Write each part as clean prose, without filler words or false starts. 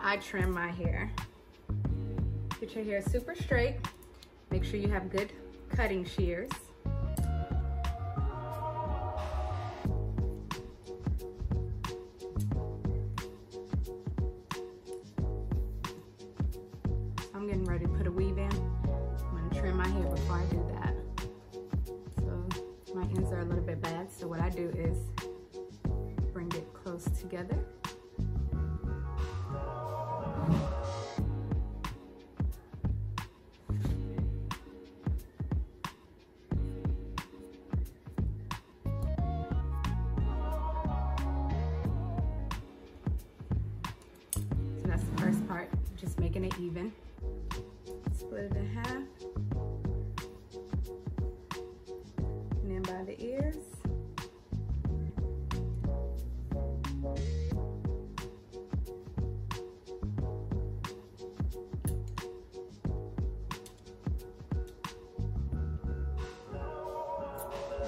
I trim my hair. Get your hair super straight. Make sure you have good cutting shears. I'm getting ready to put a weave in. I'm gonna trim my hair before I do that. So my ends are a little bit bad, so what I do is bring it close together. So that's the first part, just making it even. Split it in half. And then by the ears.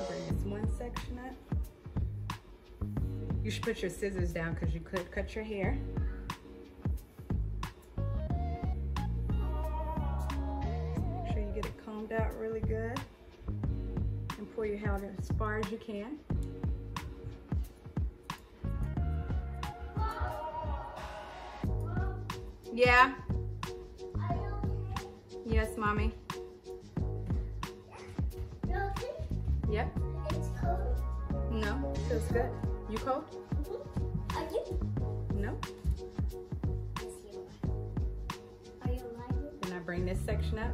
Bring this one section up. You should put your scissors down because you could cut your hair. Make sure you get it combed out really good and pull your hair out as far as you can. Yeah? Yes, mommy. Yep. It's cold. No, feels good. You cold? Mm-hmm. Are you? No. Are you lying? Then I bring this section up.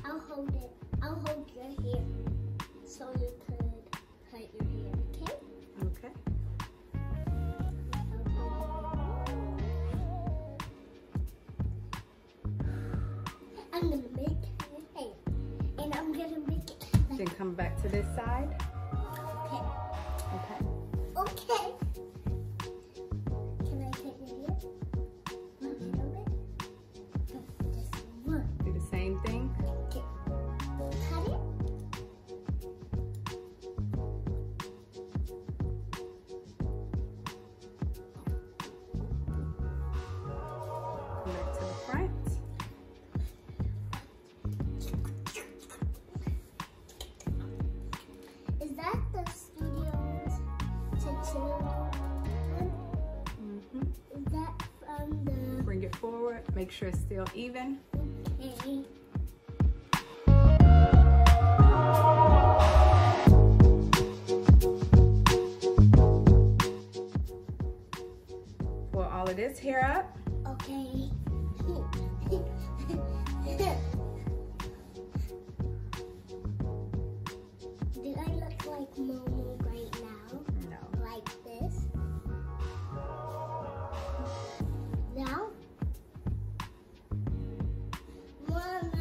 I'll hold it. I'll hold your hair so you could cut your hair, okay? Okay. I'm gonna make your hair. And I'm gonna make it. Then come back to this side. Okay. Okay. Okay. Can I cut your hair? A little bit? Just one. Do the same thing. Okay. Cut it. Come back to the front. Is that the studio's Techilo one? Mm-hmm. Is that from the... Bring it forward. Make sure it's still even. Okay. hair up. Okay. Do I look like Momo right now? No. Like this? Now? Mom,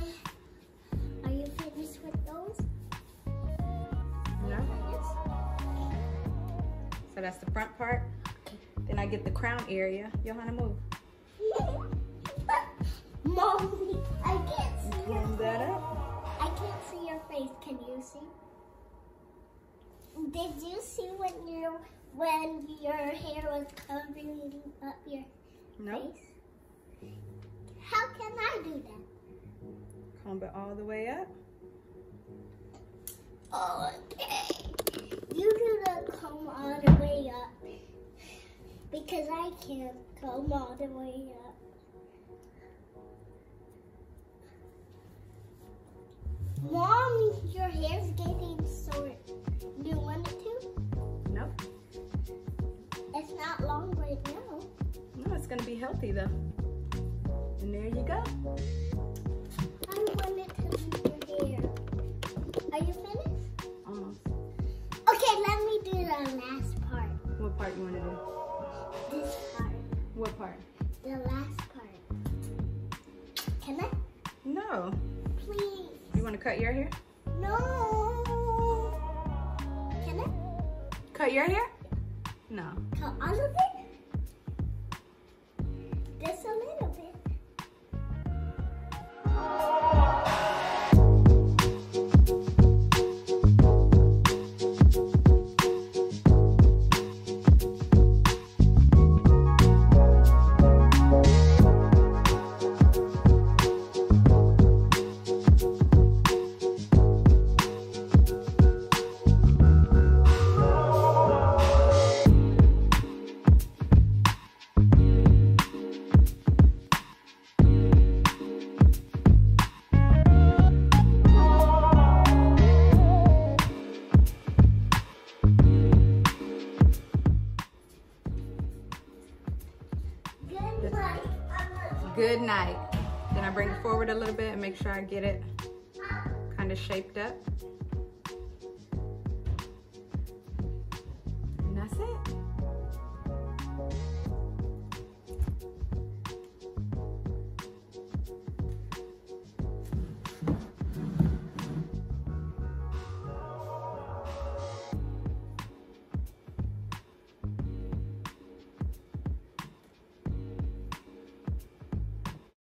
are you finished with those? No. So that's the front part. Then I get the crown area. Johanna, move. Mommy, I can't see your Warm that face. up. I can't see your face. Can you see? Did you see when your hair was covering up your No. face? How can I do that? Comb it all the way up. Okay. You do the comb all the way up because I can't comb all the way up. Mom, your hair's getting short. Do you want it to? No. It's not long right now. No, it's gonna be healthy though. And there you go. I want it to be your hair. Are you finished? Almost. Okay, let me do the last part. What part you wanna do? This part. What part? The last part. Can I? No. Please. You wanna cut your hair? No. Can I? Cut your hair? No. Cut all of it? Just a little bit. Good night. Then I bring it forward a little bit and make sure I get it kind of shaped up.